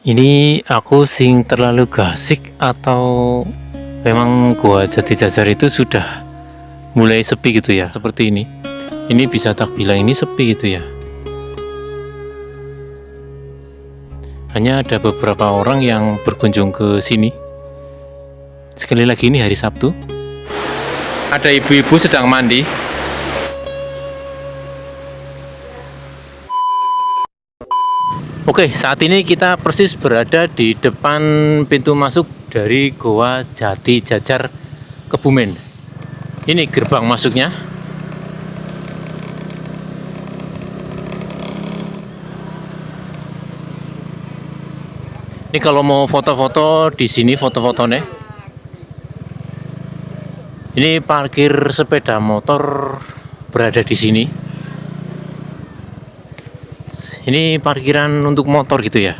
Ini aku sing terlalu gasik atau memang gua Jatijajar itu sudah mulai sepi gitu ya, seperti ini. Ini bisa tak bilang ini sepi gitu ya. Hanya ada beberapa orang yang berkunjung ke sini. Sekali lagi ini hari Sabtu. Ada ibu-ibu sedang mandi. Oke, saat ini kita persis berada di depan pintu masuk dari Goa Jatijajar Kebumen. Ini gerbang masuknya. Ini kalau mau foto-foto di sini foto-fotonya. Ini parkir sepeda motor berada di sini. Ini parkiran untuk motor gitu ya.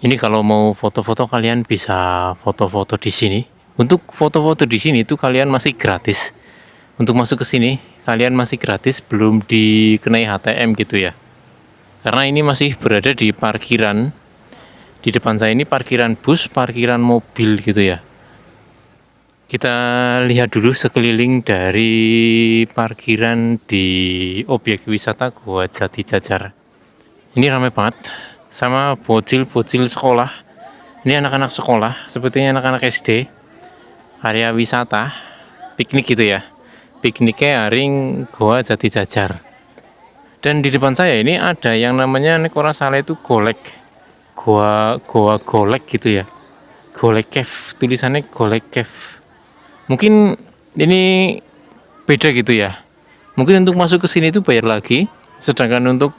Ini kalau mau foto-foto kalian bisa foto-foto di sini. Untuk foto-foto di sini itu kalian masih gratis. Untuk masuk ke sini kalian masih gratis, belum dikenai HTM gitu ya. Karena ini masih berada di parkiran. Di depan saya ini parkiran bus, parkiran mobil gitu ya. Kita lihat dulu sekeliling dari parkiran di objek wisata Goa Jatijajar. Ini ramai banget sama bocil-bocil sekolah. Ini anak-anak sekolah, sepertinya anak-anak SD. Area wisata, piknik gitu ya. Pikniknya haring Goa Jatijajar. Dan di depan saya ini ada yang namanya nek ora salah itu golek. Goa golek gitu ya. Golek Cave, tulisannya golek Cave. Mungkin ini beda gitu ya. Mungkin untuk masuk ke sini itu bayar lagi, sedangkan untuk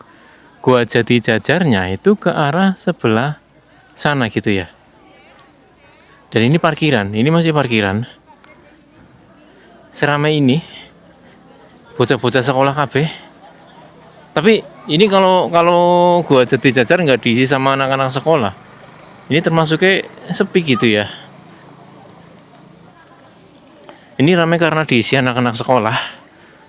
Goa Jatijajarnya itu ke arah sebelah sana gitu ya. Dan ini parkiran, ini masih parkiran. Seramai ini bocah-bocah sekolah KB. Tapi ini kalau Goa Jatijajar nggak diisi sama anak-anak sekolah, ini termasuknya sepi gitu ya. Ini ramai karena diisi anak-anak sekolah.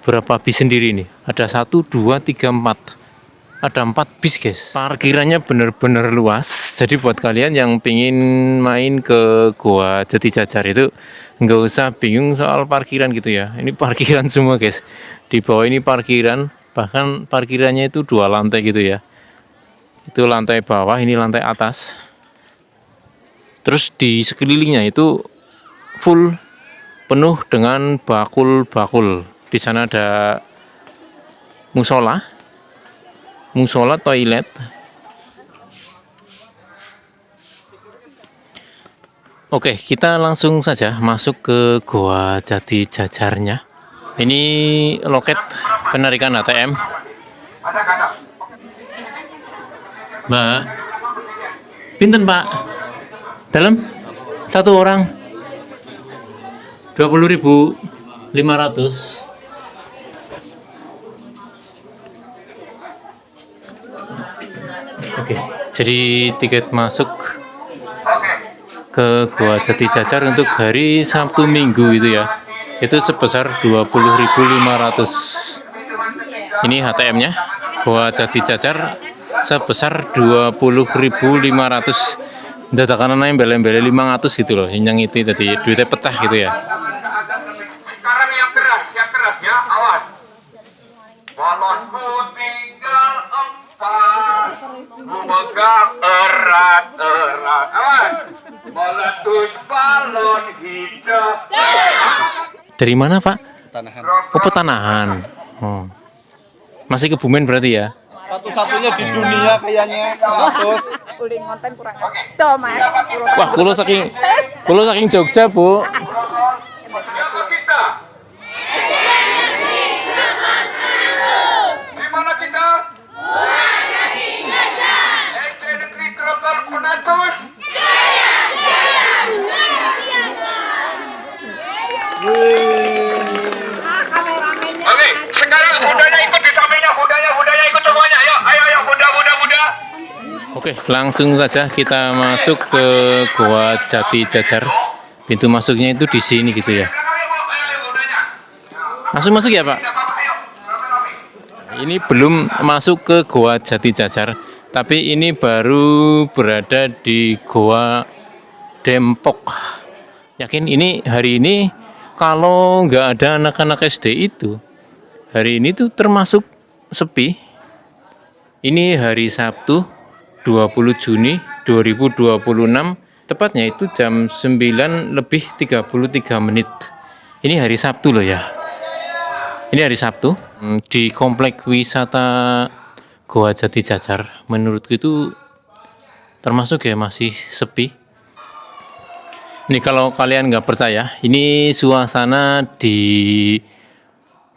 Berapa bis sendiri nih? Ada 1, 2, 3, 4. Ada 4 bis guys. Parkirannya bener-bener luas. Jadi buat kalian yang pingin main ke Goa Jatijajar itu nggak usah bingung soal parkiran gitu ya. Ini parkiran semua guys. Di bawah ini parkiran. Bahkan parkirannya itu 2 lantai gitu ya. Itu lantai bawah, ini lantai atas. Terus di sekelilingnya itu full penuh dengan bakul-bakul. Di sana ada musola, toilet. Oke, kita langsung saja masuk ke Goa Jatijajarnya. Ini loket penarikan ATM. Mbak, pinten Pak? Dalam? 1 orang 20.500. Oke, jadi tiket masuk ke Goa Jatijajar untuk hari Sabtu Minggu itu ya, itu sebesar 20.500. Ini HTM-nya Goa Jatijajar sebesar 20.500. Dadakan ana embel-embel 500 gitu loh, yang itu tadi duitnya pecah gitu ya. Sekarang yang keras ya, awas. Balonku tinggal 4, memegang erat-erat, awas. Meletus balon hijau. Dari mana Pak? Tanahan. Oh, Petanahan. Oh. Masih Kebumen berarti ya? Satu-satunya di dunia kayaknya. Terus Uling konten kurang. Tuh Mas. Wah, kulo saking Jogja, Bu. Siapa kita? Di mana kita? SD Negeri Grogol Penatus. Oke, sekarang kudanya ikut di sampingnya, kudanya ikut semuanya. Ayo, kuda. Oke, langsung saja kita masuk ke Goa Jatijajar. Pintu masuknya itu di sini gitu ya. Langsung masuk ya Pak? Ini belum masuk ke Goa Jati Jajar, tapi ini baru berada di Goa Dempok. Yakin ini hari ini kalau nggak ada anak-anak SD itu, hari ini tuh termasuk sepi. Ini hari Sabtu 20 Juni 2026, tepatnya itu jam 9 lebih 33 menit. Ini hari Sabtu loh ya. Ini hari Sabtu di komplek wisata Goa Jati Jajar. Menurutku itu termasuk ya masih sepi. Ini kalau kalian nggak percaya, ini suasana di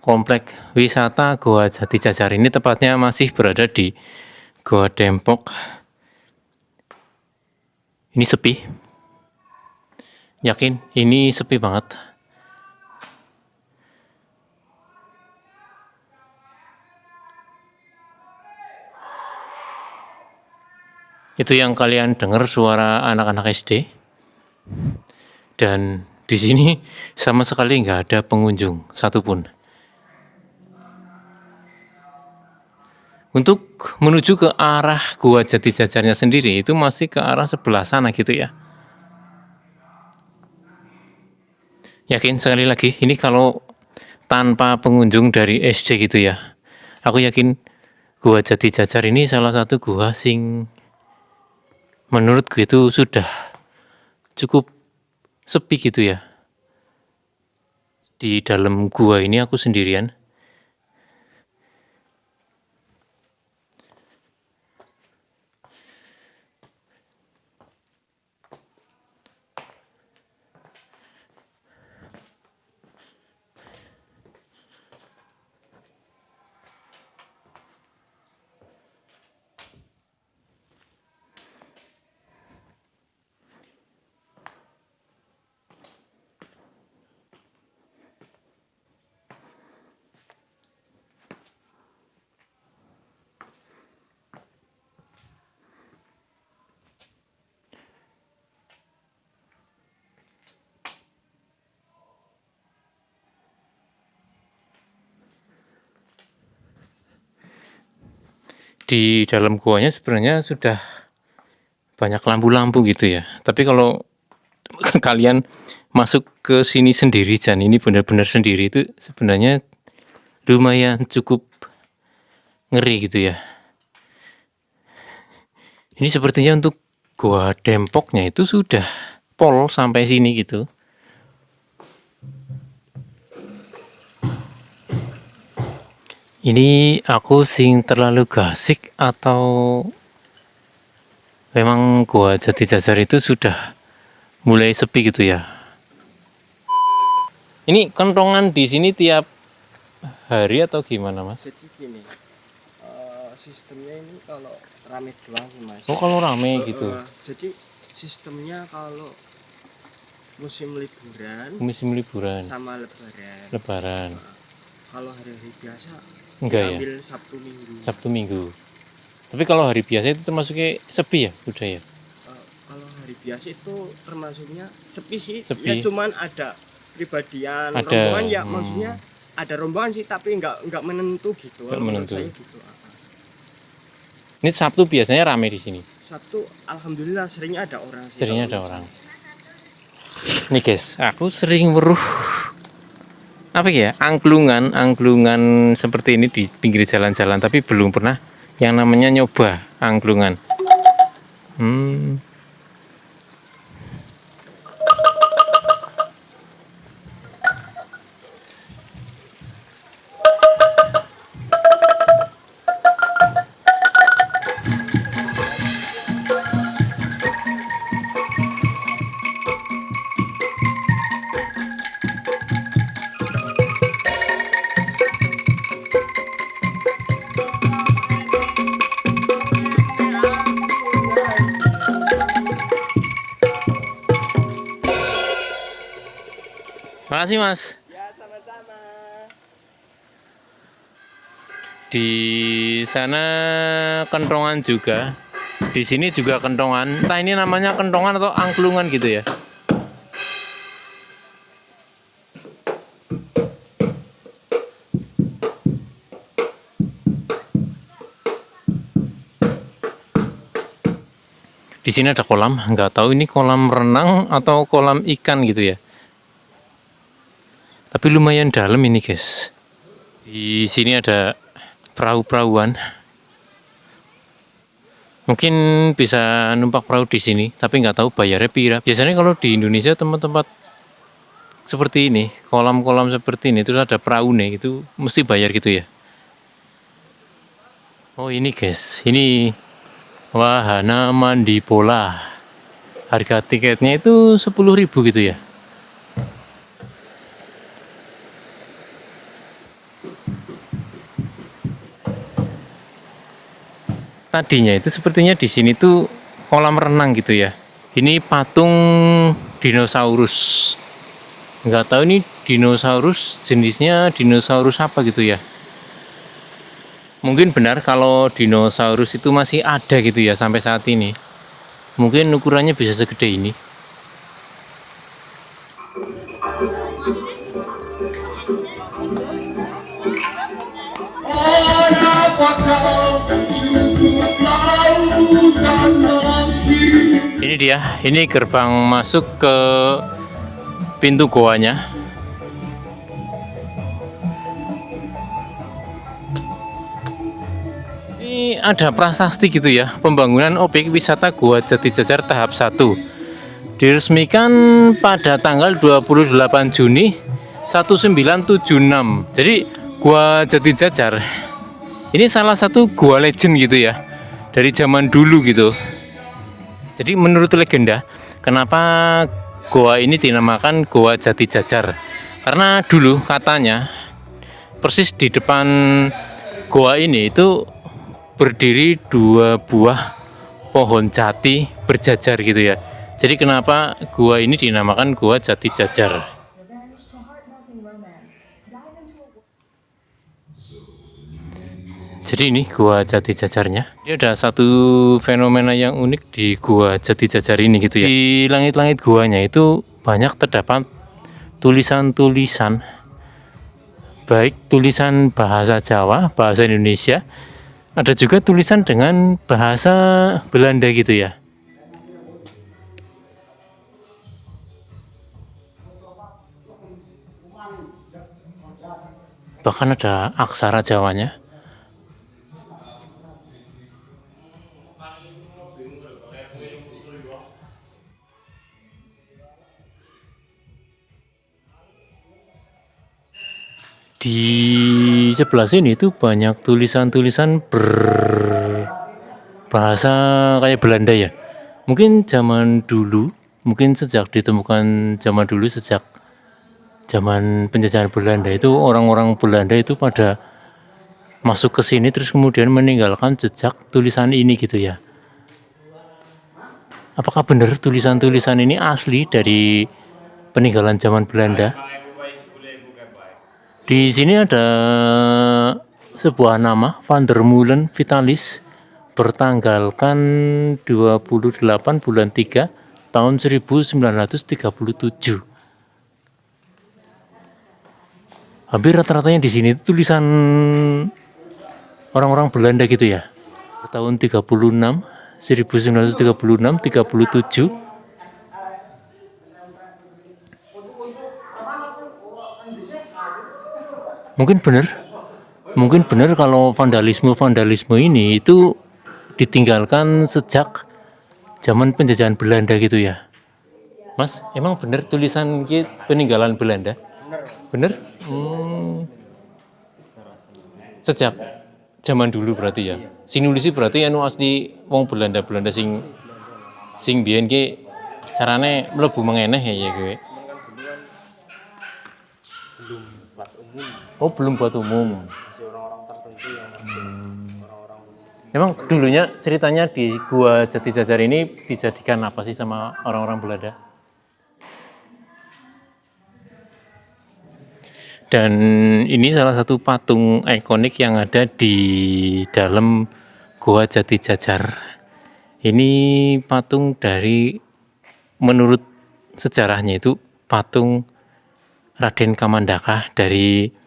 komplek wisata Goa Jati Jajar ini tepatnya masih berada di Goa Dempok. Ini sepi. Yakin ini sepi banget. Itu yang kalian dengar suara anak-anak SD. Dan di sini sama sekali nggak ada pengunjung satupun. Untuk menuju ke arah Goa Jati Jajarnya sendiri itu masih ke arah sebelah sana gitu ya. Yakin sekali lagi ini kalau tanpa pengunjung dari SD gitu ya. Aku yakin Goa Jati Jajar ini salah satu gua sing menurutku itu sudah cukup sepi gitu ya. Di dalam gua ini aku sendirian. Di dalam guanya sebenarnya sudah banyak lampu-lampu gitu ya. Tapi kalau kalian masuk ke sini sendiri, dan ini benar-benar sendiri, itu sebenarnya lumayan cukup ngeri gitu ya. Ini sepertinya untuk Goa Dempoknya itu sudah pol sampai sini gitu. Ini aku sing terlalu gasik atau memang Goa Jati Jajar itu sudah mulai sepi gitu ya. Ini kentongan di sini tiap hari atau gimana Mas? Jadi gini, sistemnya ini kalau rame doang sih Mas. Oh kalau rame gitu. Jadi sistemnya kalau musim liburan Sama lebaran. lebaran. Kalau hari-hari biasa Enggak ya? ambil Sabtu Minggu. Sabtu Minggu. Tapi kalau hari biasa itu termasuknya sepi ya, udah ya? Kalau hari biasa itu termasuknya sepi sih. Sepi. Ya cuman ada pribadian Ada, rombongan ya, maksudnya ada rombongan sih tapi nggak menentu gitu. Nggak menurut menentu. saya gitu. Ini Sabtu biasanya rame di sini. Sabtu alhamdulillah seringnya ada orang sih. Seringnya ada kalau orang. Nih guys, aku sering weruh apa ya, angklungan seperti ini di pinggir jalan-jalan, tapi belum pernah yang namanya nyoba angklungan. Makasih Mas. Ya sama-sama. Di sana kentongan juga. Di sini juga kentongan. Entah ini namanya kentongan atau angklungan gitu ya. Di sini ada kolam, nggak tahu ini kolam renang atau kolam ikan gitu ya. Tapi lumayan dalam ini guys. Di sini ada perahu-perahuan. Mungkin bisa numpak perahu di sini, tapi nggak tahu bayarnya pira. Biasanya kalau di Indonesia tempat-tempat seperti ini, kolam-kolam seperti ini, terus ada perahu nih, itu mesti bayar gitu ya. Oh ini guys, ini wahana mandi bola. Harga tiketnya itu 10.000 gitu ya. Tadinya itu sepertinya di sini tuh kolam renang gitu ya. Ini patung dinosaurus. Nggak tahu ini dinosaurus jenisnya dinosaurus apa gitu ya. Mungkin benar kalau dinosaurus itu masih ada gitu ya sampai saat ini. Mungkin ukurannya bisa segede ini. Ini dia, ini gerbang masuk ke pintu goanya. Ini ada prasasti gitu ya, pembangunan objek wisata Gua Jati Jajar tahap 1. Diresmikan pada tanggal 28 Juni 1976. Jadi Gua Jati Jajar ini salah satu gua legend gitu ya, dari zaman dulu gitu. Jadi menurut legenda, kenapa gua ini dinamakan Gua Jati Jajar? Karena dulu katanya persis di depan gua ini itu berdiri 2 buah pohon jati berjajar gitu ya. Jadi kenapa gua ini dinamakan Gua Jati Jajar? Jadi ini Gua Jati Jajarnya. Ini ada satu fenomena yang unik di Gua Jati Jajar ini gitu ya. Di langit-langit guanya itu banyak terdapat tulisan-tulisan, baik tulisan bahasa Jawa, bahasa Indonesia, ada juga tulisan dengan bahasa Belanda gitu ya. Bahkan ada aksara Jawanya. Di sebelah sini itu banyak tulisan-tulisan berbahasa kayak Belanda ya. Mungkin zaman dulu, mungkin sejak ditemukan zaman dulu, sejak zaman penjajahan Belanda itu orang-orang Belanda itu pada masuk ke sini terus kemudian meninggalkan jejak tulisan ini gitu ya. Apakah benar tulisan-tulisan ini asli dari peninggalan zaman Belanda? Di sini ada sebuah nama, Van der Meulen Vitalis, bertanggalkan 28 bulan 3 tahun 1937. Hampir rata-ratanya di sini itu tulisan orang-orang Belanda gitu ya. Tahun 36, 1936, 37. Mungkin benar kalau vandalisme ini itu ditinggalkan sejak zaman penjajahan Belanda gitu ya. Mas, emang benar tulisan peninggalan Belanda? Bener? Sejak zaman dulu berarti ya. Sing nulis berarti anu asli wong Belanda sing biyen ki carane mlebu mengeneh ya kowe. Oh, belum buat umum. Masih orang-orang tertentu yang orang-orang. Emang dulunya ceritanya di Gua Jati Jajar ini dijadikan apa sih sama orang-orang Belanda? Dan ini salah satu patung ikonik yang ada di dalam Gua Jati Jajar. Ini patung dari, menurut sejarahnya itu patung Raden Kamandaka dari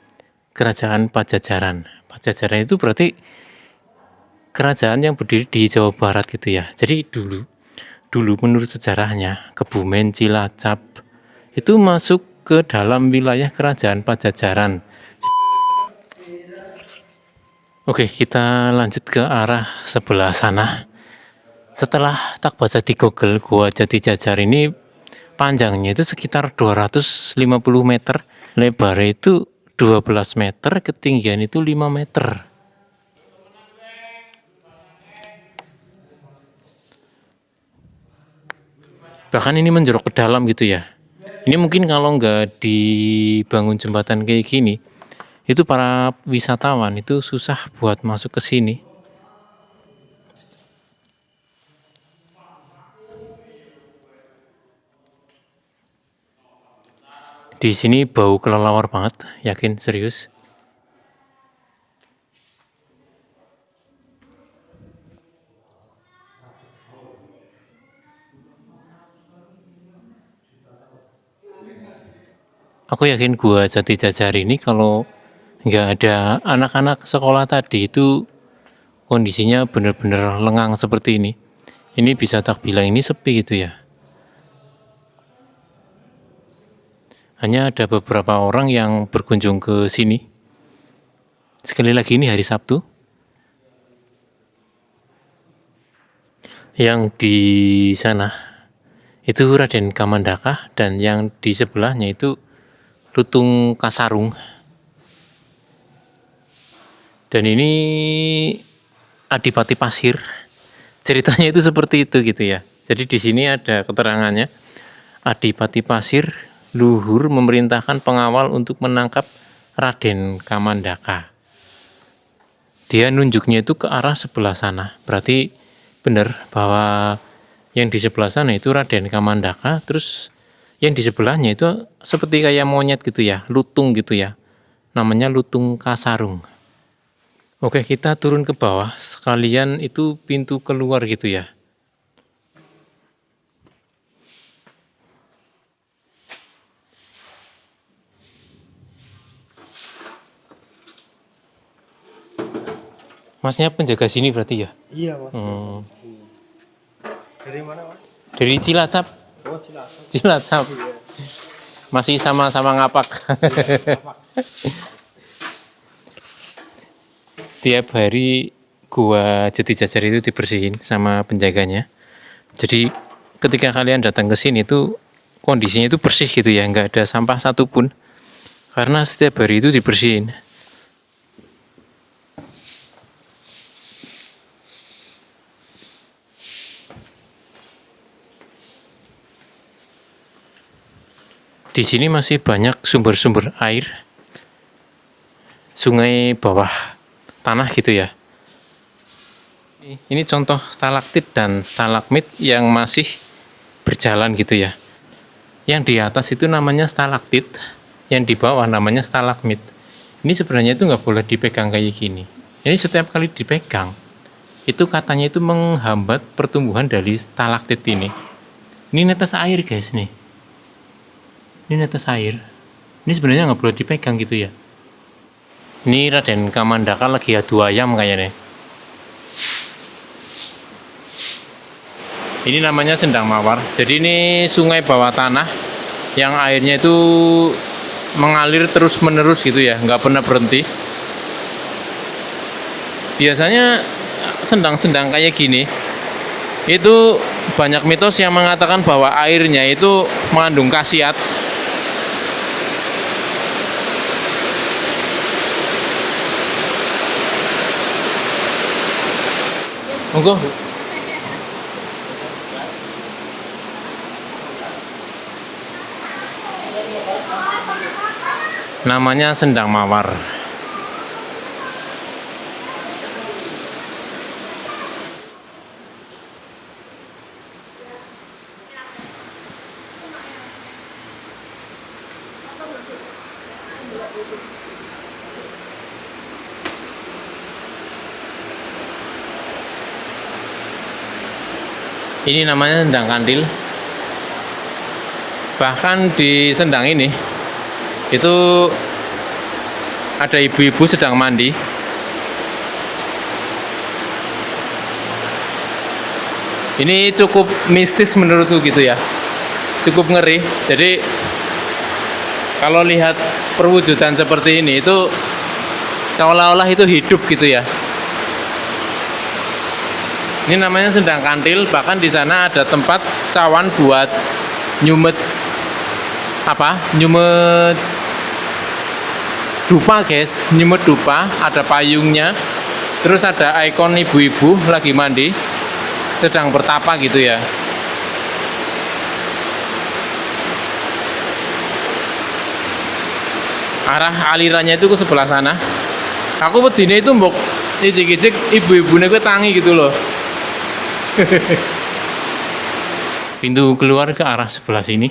Kerajaan Pajajaran. Pajajaran itu berarti kerajaan yang berdiri di Jawa Barat gitu ya. Jadi dulu dulu menurut sejarahnya Kebumen, Cilacap itu masuk ke dalam wilayah kerajaan Pajajaran. Oke, kita lanjut ke arah sebelah sana. Setelah tak baca di Google, Gua Jati Jajar ini panjangnya itu sekitar 250 meter, lebarnya itu 12 meter, ketinggian itu 5 meter. Bahkan ini menjorok ke dalam gitu ya. Ini mungkin kalau nggak dibangun jembatan kayak gini, itu para wisatawan itu susah buat masuk ke sini. Di sini bau kelelawar banget, yakin serius. Aku yakin Gua Jati Jajar ini kalau nggak ada anak-anak sekolah tadi itu kondisinya benar-benar lengang seperti ini. Ini bisa tak bilang ini sepi gitu ya. Hanya ada beberapa orang yang berkunjung ke sini. Sekali lagi ini hari Sabtu. Yang di sana itu Raden Kamandaka dan yang di sebelahnya itu Lutung Kasarung. Dan ini Adipati Pasir. Ceritanya itu seperti itu gitu ya. Jadi di sini ada keterangannya. Adipati Pasir luhur memerintahkan pengawal untuk menangkap Raden Kamandaka. Dia nunjuknya itu ke arah sebelah sana. Berarti benar bahwa yang di sebelah sana itu Raden Kamandaka, terus yang di sebelahnya itu seperti kayak monyet gitu ya, lutung gitu ya. Namanya Lutung Kasarung. Oke, kita turun ke bawah. Sekalian itu pintu keluar gitu ya. Masnya penjaga sini berarti ya? Iya, Mas. Dari mana, Mas? Dari Cilacap. Oh, Cilacap. Cilacap. Masih sama-sama ngapak. Tiap hari Gua Jati Jajar itu dibersihin sama penjaganya. Jadi ketika kalian datang ke sini itu kondisinya itu bersih gitu ya, nggak ada sampah satupun. Karena setiap hari itu dibersihin. Di sini masih banyak sumber-sumber air, sungai bawah tanah gitu ya. Ini contoh stalaktit dan stalagmit yang masih berjalan gitu ya. Yang di atas itu namanya stalaktit, yang di bawah namanya stalagmit. Ini sebenarnya itu nggak boleh dipegang kayak gini. Ini setiap kali dipegang, itu katanya itu menghambat pertumbuhan dari stalaktit ini. Ini netes air guys nih. Ini netes air. Ini sebenarnya nggak boleh dipegang gitu ya. Ini Raden Kamandaka lagi adu ayam kayaknya. Ini namanya Sendang Mawar. Jadi ini sungai bawah tanah yang airnya itu mengalir terus menerus gitu ya, nggak pernah berhenti. Biasanya sendang-sendang kayak gini itu banyak mitos yang mengatakan bahwa airnya itu mengandung khasiat. Monggo. Namanya Sendang Mawar. Ini namanya Sendang Kandil. Bahkan di sendang ini itu ada ibu-ibu sedang mandi. Ini cukup mistis menurutku gitu ya, cukup ngeri. Jadi kalau lihat perwujudan seperti ini itu seolah-olah itu hidup gitu ya. Ini namanya Sendang Kantil, bahkan di sana ada tempat cawan buat nyumet nyumet dupa guys, nyumet dupa, ada payungnya. Terus ada ikon ibu-ibu lagi mandi, sedang bertapa gitu ya. Arah alirannya itu ke sebelah sana. Aku wedine itu mbok icik-icik ibu-ibune kuwi tangi gitu loh. Pintu keluar ke arah sebelah sini.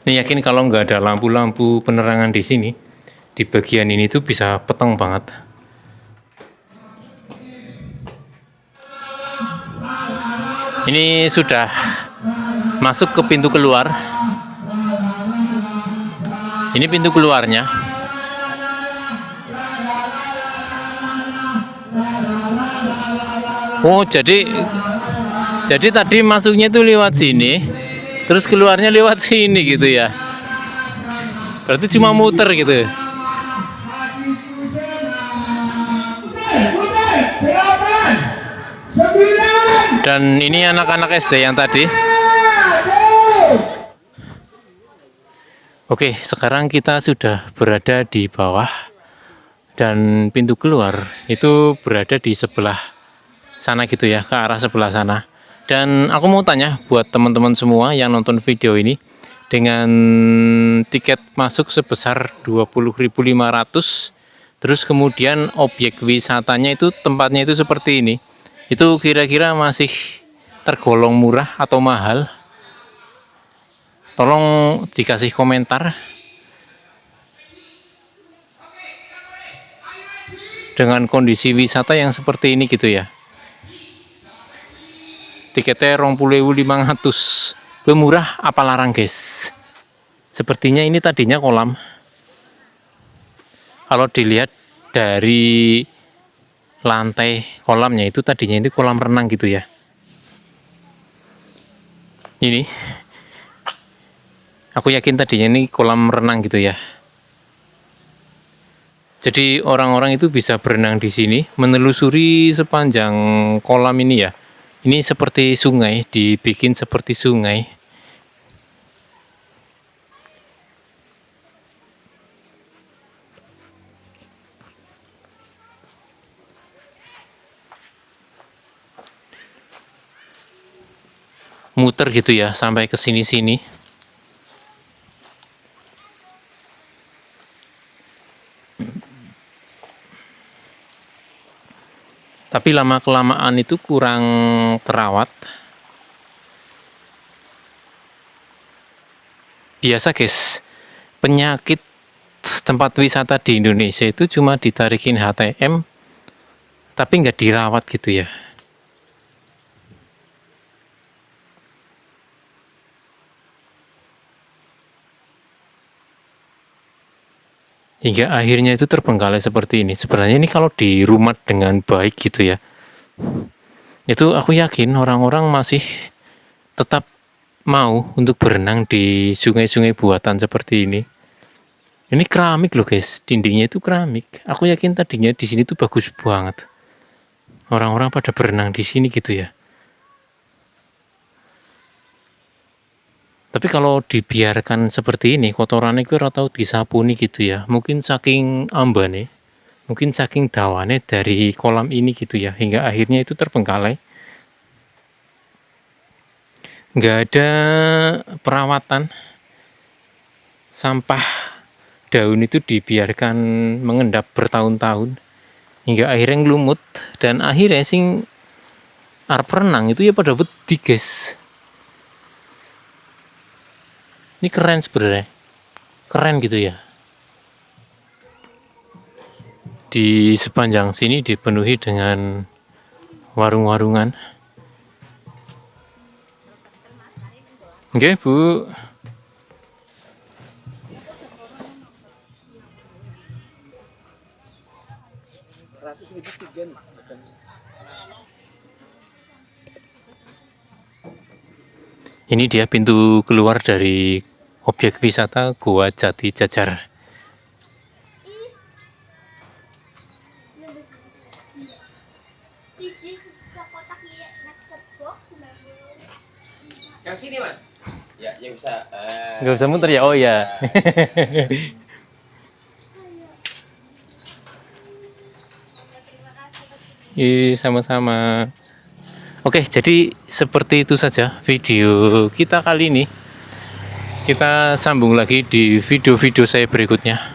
Ini yakin kalau nggak ada lampu-lampu penerangan di sini, di bagian ini tuh bisa peteng banget. Ini sudah masuk ke pintu keluar. Ini pintu keluarnya. Oh, jadi tadi masuknya tuh lewat sini, terus keluarnya lewat sini gitu ya. Berarti cuma muter gitu. Dan ini anak-anak SD yang tadi. Oke, sekarang kita sudah berada di bawah dan pintu keluar itu berada di sebelah sana gitu ya, ke arah sebelah sana. Dan aku mau tanya buat teman-teman semua yang nonton video ini, dengan tiket masuk sebesar 20.500, terus kemudian objek wisatanya itu tempatnya itu seperti ini, itu kira-kira masih tergolong murah atau mahal? Tolong dikasih komentar. Dengan kondisi wisata yang seperti ini gitu ya. Tiketnya 20.500. Murah apa larang guys? Sepertinya ini tadinya kolam. Kalau dilihat dari lantai kolamnya itu tadinya itu kolam renang gitu ya. Ini aku yakin tadinya ini kolam renang gitu ya. Jadi orang-orang itu bisa berenang di sini, menelusuri sepanjang kolam ini ya. Ini seperti sungai, dibikin seperti sungai. Muter gitu ya sampai ke sini-sini. Tapi lama-kelamaan itu kurang terawat. Biasa guys, penyakit tempat wisata di Indonesia itu cuma ditarikin HTM, tapi nggak dirawat gitu ya. Hingga akhirnya itu terbengkalai seperti ini. Sebenarnya ini kalau dirumat dengan baik gitu ya, itu aku yakin orang-orang masih tetap mau untuk berenang di sungai-sungai buatan seperti ini. Ini keramik loh guys, dindingnya itu keramik. Aku yakin tadinya di sini tuh bagus banget. Orang-orang pada berenang di sini gitu ya. Tapi kalau dibiarkan seperti ini, kotorannya itu atau disapuni gitu ya. Mungkin saking ambane, mungkin saking dawane dari kolam ini gitu ya, hingga akhirnya itu terbengkalai. Nggak ada perawatan. Sampah daun itu dibiarkan mengendap bertahun-tahun, hingga akhirnya ngelumut. Dan akhirnya sing arep renang itu ya pada wedi guys. Ini keren sebenarnya, keren gitu ya. Di sepanjang sini dipenuhi dengan warung-warungan. Oke Bu. 100.000 tiga. Ini dia pintu keluar dari objek wisata Gua Jati Jajar. Yang sini mas? Ya, yang bisa. Nggak usah muter ya? Oh ya. Iya, sama-sama. Oke, jadi seperti itu saja video kita kali ini. Kita sambung lagi di video-video saya berikutnya.